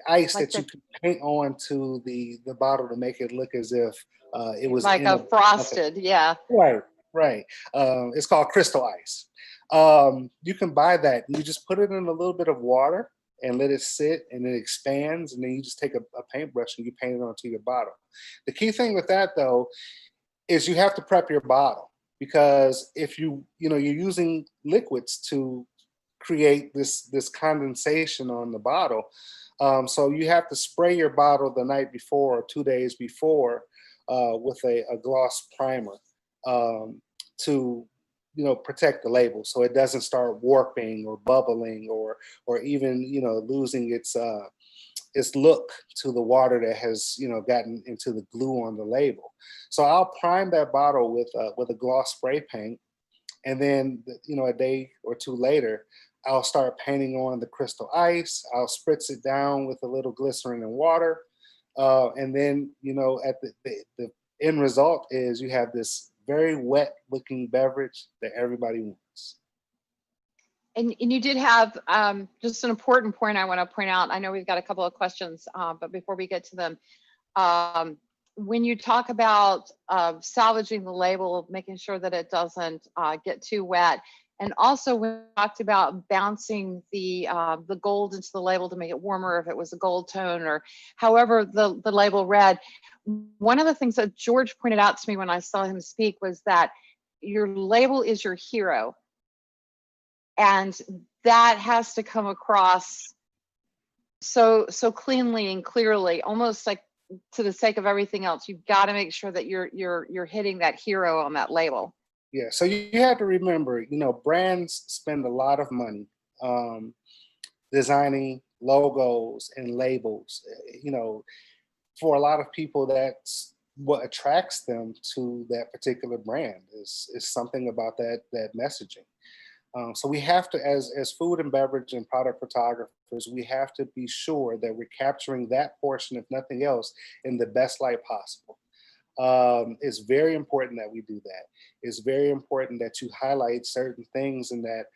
Ice Like that you can paint onto the bottle to make it look as if it was like in a a frosted, yeah. right, right. It's called crystal ice. You can buy that and you just put it in a little bit of water and let it sit and it expands, and then you just take a paintbrush and you paint it onto your bottle. The key thing with that though is you have to prep your bottle, because if you're using liquids to create this condensation on the bottle. So you have to spray your bottle the night before or 2 days before with a gloss primer to protect the label so it doesn't start warping or bubbling or even losing its look to the water that has gotten into the glue on the label. So I'll prime that bottle with a gloss spray paint, and then a day or two later I'll start painting on the crystal ice. I'll spritz it down with a little glycerin and water, and then at the end result is you have this very wet looking beverage that everybody wants. And you did have just an important point I want to point out. I know we've got a couple of questions, but before we get to them, when you talk about salvaging the label, making sure that it doesn't get too wet, and also we talked about bouncing the gold into the label to make it warmer if it was a gold tone or however the label read. One of the things that George pointed out to me when I saw him speak was that your label is your hero. And that has to come across so cleanly and clearly, almost like to the sake of everything else. You've got to make sure that you're hitting that hero on that label. Yeah, so you have to remember, brands spend a lot of money designing logos and labels. For a lot of people, that's what attracts them to that particular brand is something about that messaging. So we have to, as food and beverage and product photographers, we have to be sure that we're capturing that portion, if nothing else, in the best light possible. It's very important that we do that. It's very important that you highlight certain things in that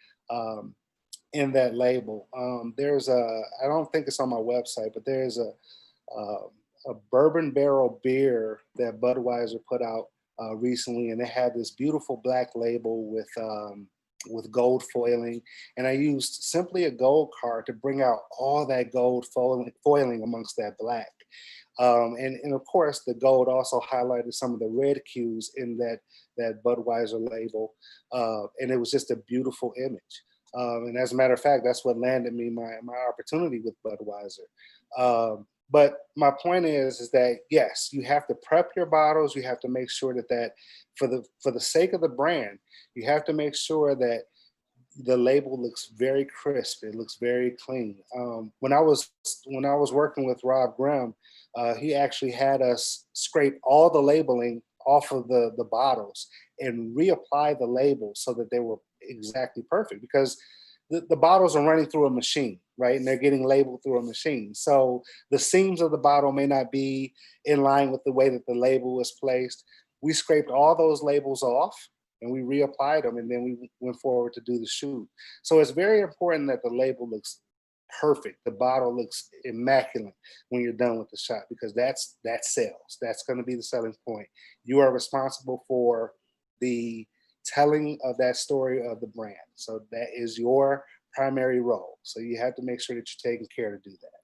label. I don't think it's on my website, but there's a bourbon barrel beer that Budweiser put out recently, and it had this beautiful black label with gold foiling, and I used simply a gold card to bring out all that gold foiling amongst that black. And of course, the gold also highlighted some of the red cues in that Budweiser label, and it was just a beautiful image. And as a matter of fact, that's what landed me my opportunity with Budweiser. But my point is that yes, you have to prep your bottles. You have to make sure that for the sake of the brand, you have to make sure that the label looks very crisp. It looks very clean. When I was working with Rob Grimm, he actually had us scrape all the labeling off of the bottles and reapply the labels so that they were exactly perfect, because the bottles are running through a machine, right? And they're getting labeled through a machine. So the seams of the bottle may not be in line with the way that the label was placed. We scraped all those labels off, and we reapplied them, and then we went forward to do the shoot. So it's very important that the label looks perfect. The bottle looks immaculate when you're done with the shot, because that sells. That's going to be the selling point. You are responsible for the telling of that story of the brand. So that is your primary role. So you have to make sure that you're taking care to do that.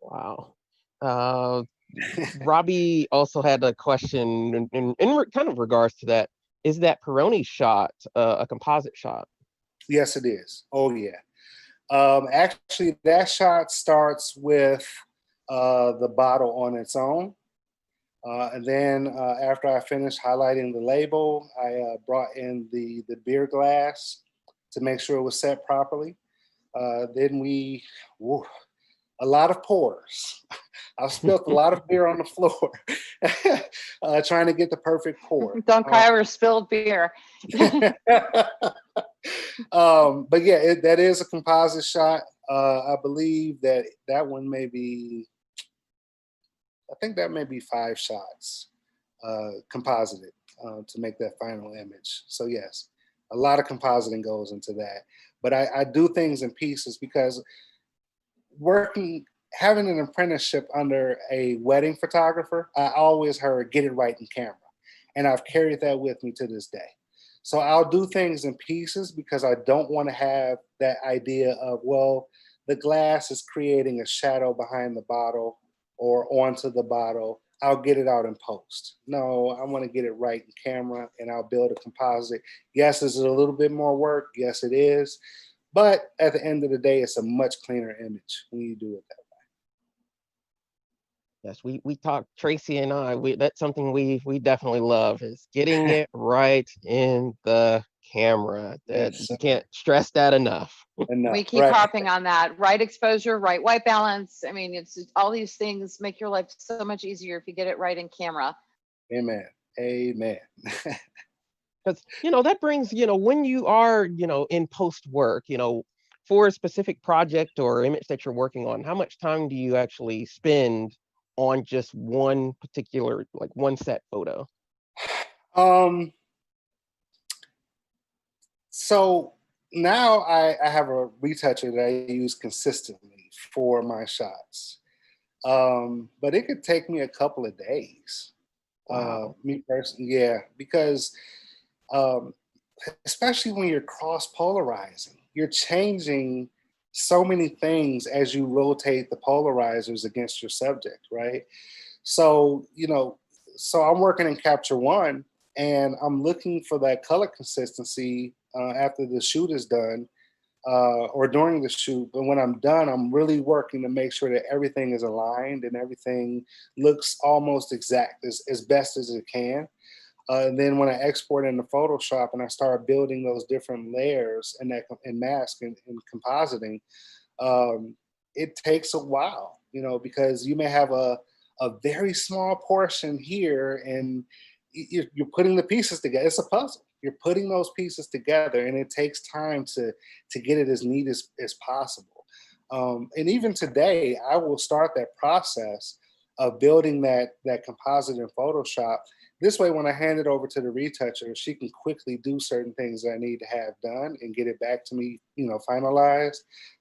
Wow. Robbie also had a question in kind of regards to that. Is that Peroni shot a composite shot? Yes, it is. Oh, yeah. Actually, that shot starts with the bottle on its own. And then after I finished highlighting the label, I brought in the beer glass to make sure it was set properly. Then a lot of pours. I've spilled a lot of beer on the floor trying to get the perfect pour. Don't cry over spilled beer. But yeah, that is a composite shot. I believe that one may be, I think that may be 5 shots composited to make that final image. So yes, a lot of compositing goes into that. But I do things in pieces, because having an apprenticeship under a wedding photographer, I always heard, get it right in camera. And I've carried that with me to this day. So I'll do things in pieces, because I don't want to have that idea of, well, the glass is creating a shadow behind the bottle or onto the bottle. I'll get it out in post. No, I want to get it right in camera, and I'll build a composite. Yes, is it a little bit more work? Yes, it is. But at the end of the day, it's a much cleaner image when you do it that way. Yes, we talked, Tracy and I, that's something we definitely love, is getting it right in the camera. That Yes, you can't stress that enough. We keep harping on that. Right exposure, right white balance. I mean, it's all these things make your life so much easier if you get it right in camera. Amen. Amen. Because, that brings, when you are, in post work, for a specific project or image that you're working on, how much time do you actually spend on just one particular, like one set photo? So now I have a retoucher that I use consistently for my shots. But it could take me a couple of days. Wow. Me personally, yeah, because especially when you're cross-polarizing, you're changing so many things as you rotate the polarizers against your subject, right? So, so I'm working in Capture One, and I'm looking for that color consistency after the shoot is done or during the shoot. But when I'm done, I'm really working to make sure that everything is aligned and everything looks almost exact as best as it can. And then when I export into Photoshop and I start building those different layers and mask and compositing, it takes a while, because you may have a very small portion here, and you're putting the pieces together. It's a puzzle. You're putting those pieces together, and it takes time to get it as neat as possible. And even today, I will start that process of building that composite in Photoshop. This way, when I hand it over to the retoucher, she can quickly do certain things that I need to have done and get it back to me, finalized.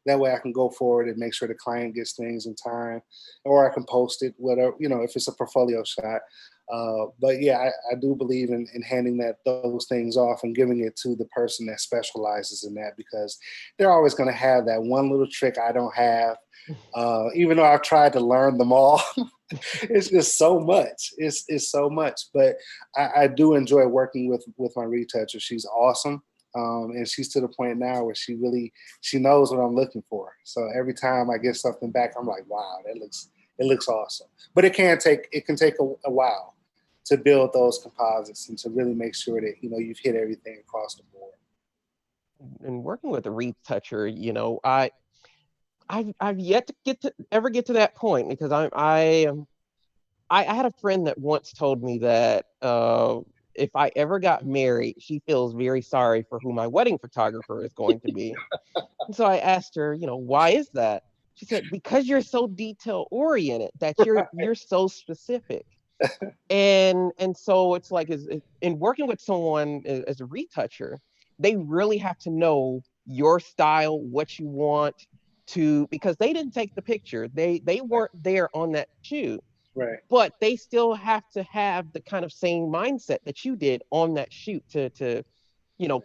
That way I can go forward and make sure the client gets things in time, or I can post it, whatever, if it's a portfolio shot. But yeah, I do believe in handing those things off and giving it to the person that specializes in that, because they're always going to have that one little trick I don't have. Even though I've tried to learn them all, it's just so much. It's so much. But I do enjoy working with my retoucher. She's awesome. And she's to the point now where she knows what I'm looking for. So every time I get something back, I'm like, wow, it looks awesome. But it can take a while to build those composites and to really make sure that you've hit everything across the board. And working with a retoucher, I've yet to ever get to that point, because I had a friend that once told me that if I ever got married, she feels very sorry for who my wedding photographer is going to be. And so I asked her, why is that? She said, because you're so detail oriented, that you're so specific. And so it's like, in working with someone as a retoucher, they really have to know your style, what you want to, because they didn't take the picture. They weren't there on that shoot, Right. but they still have to have the kind of same mindset that you did on that shoot to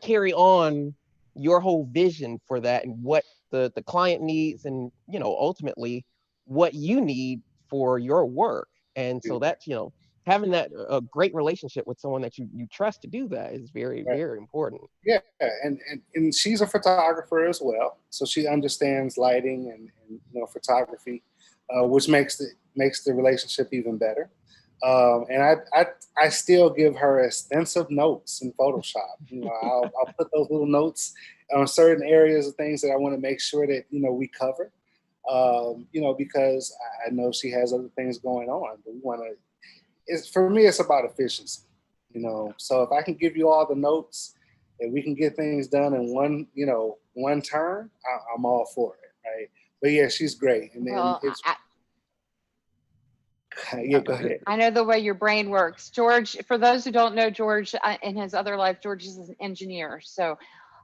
carry on your whole vision for that, and what the client needs, and ultimately what you need for your work. And so that's, having that a great relationship with someone that you trust to do that is very, Right. very important. Yeah, and she's a photographer as well, so she understands lighting and photography, which makes the relationship even better. And I still give her extensive notes in Photoshop. I'll put those little notes on certain areas of things that I want to make sure that we cover. Because I know she has other things going on, but we want to. For me, it's about efficiency. So if I can give you all the notes and we can get things done in one turn, I'm all for it, right? But yeah, she's great, and then Well, it's yeah. Go ahead. I know the way your brain works. George, for those who don't know George, in his other life, George is an engineer. So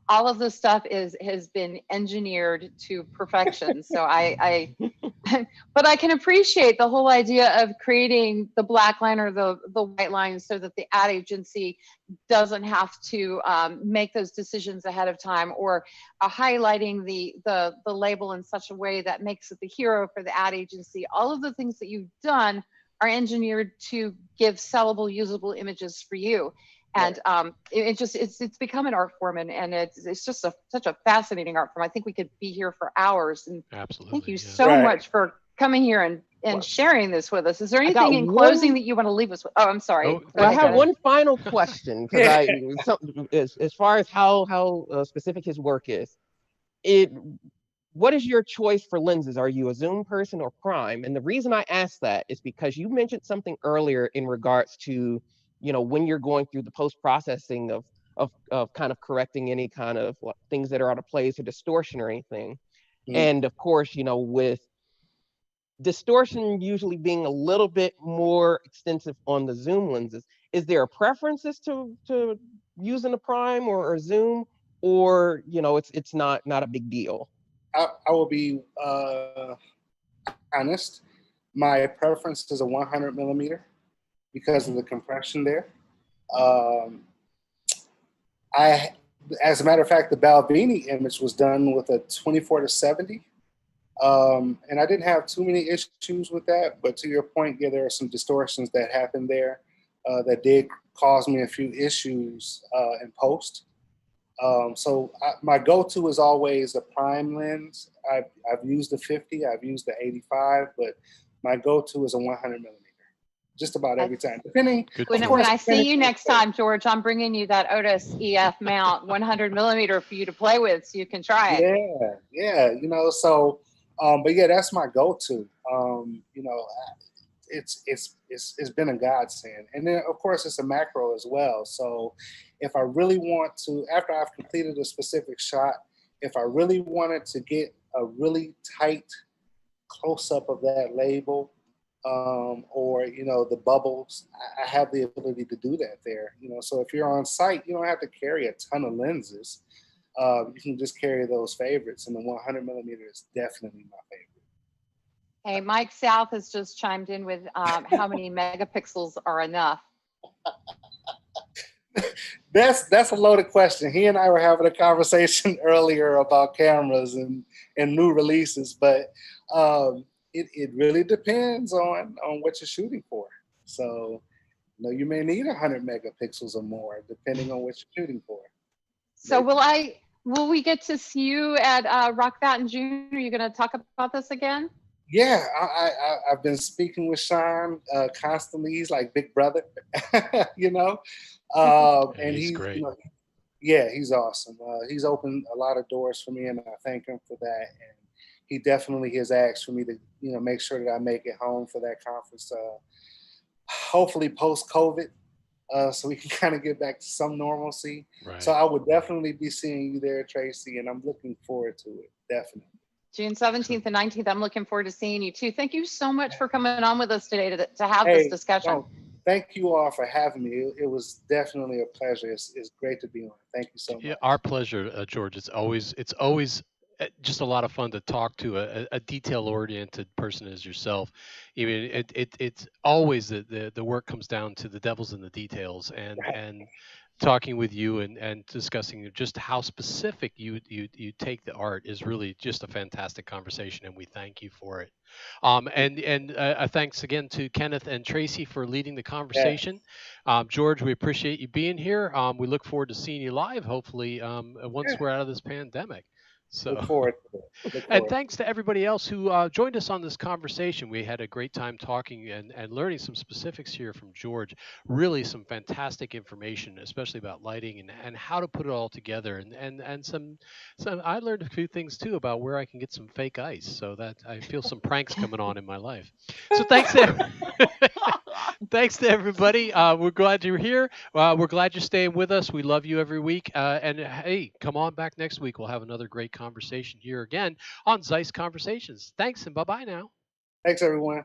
all of this stuff has been engineered to perfection. So I but I can appreciate the whole idea of creating the black line or the white line so that the ad agency doesn't have to make those decisions ahead of time, or highlighting the label in such a way that makes it the hero for the ad agency. All of the things that you've done are engineered to give sellable, usable images for you. And it's become an art form, and it's just such a fascinating art form. I think we could be here for hours. And Absolutely. thank you Yeah. so much for coming here and sharing this with us. Is there anything in closing that you want to leave us with? Oh, I'm sorry. Oh, Well, I have Kenneth. one final question, because as far as how specific his work is, what is your choice for lenses? Are you a zoom person or prime? And the reason I ask that is because you mentioned something earlier in regards to, when you're going through the post-processing of kind of correcting any kind of things that are out of place or distortion or anything. Mhm. And of course, with distortion usually being a little bit more extensive on the zoom lenses, is there a preference as to using a prime or a zoom, or it's not a big deal? I will be honest. My preference is a 100 millimeter because of the compression there. Um, as a matter of fact, the Balvenie image was done with a 24-70. And I didn't have too many issues with that, but to your point, yeah, there are some distortions that happened there that did cause me a few issues in post. My go-to is always a prime lens. I've used the 50, I've used the 85, but my go-to is a 100 millimeter, just about every time. Depending, when I see you next time, George, I'm bringing you that Otis EF mount 100 millimeter for you to play with, so you can try it. Yeah. But yeah, that's my go-to. It's been a godsend, and then of course it's a macro as well. So if I really want to, after I've completed a specific shot, if I really wanted to get a really tight close-up of that label, or the bubbles, I have the ability to do that there. So if you're on site, you don't have to carry a ton of lenses. You can just carry those favorites, and the 100 millimeter is definitely my favorite. Hey, Mike South has just chimed in with how many megapixels are enough. That's a loaded question. He and I were having a conversation earlier about cameras and new releases, but it really depends on what you're shooting for. So you may need 100 megapixels or more depending on what you're shooting for. So will we get to see you at Rock Fountain June? Are you going to talk about this again? Yeah, I've been speaking with Sean constantly. He's like big brother, and he's great. He's awesome. He's opened a lot of doors for me, and I thank him for that. And he definitely has asked for me to make sure that I make it home for that conference. Hopefully post COVID, so we can kind of get back to some normalcy. Right. So I would definitely be seeing you there, Tracy, and I'm looking forward to it. Definitely. June 17th and 19th. I'm looking forward to seeing you too. Thank you so much for coming on with us today to have this discussion. No, thank you all for having me. It was definitely a pleasure. It's great to be on. Thank you so much. Yeah, our pleasure, George. It's always just a lot of fun to talk to a detail-oriented person as yourself. I mean, it's always the work comes down to the devil's in the details, and talking with you and discussing just how specific you take the art is really just a fantastic conversation, and we thank you for it. And thanks again to Kenneth and Tracy for leading the Yeah, conversation. George, we appreciate you being here. We look forward to seeing you live, hopefully, once yeah. we're out of this pandemic. Look So, forward to it. Look and forward. thanks to everybody else who joined us on this conversation. We had a great time talking and learning some specifics here from George. Really, some fantastic information, especially about lighting and how to put it all together. And some I learned a few things too about where I can get some fake ice, so that I feel some pranks coming on in my life. So thanks to thanks to everybody. We're glad you're here. We're glad you're staying with us. We love you every week. And hey, come on back next week. We'll have another great conversation here again on ZEISS Conversations. Thanks and bye bye now. Thanks, everyone.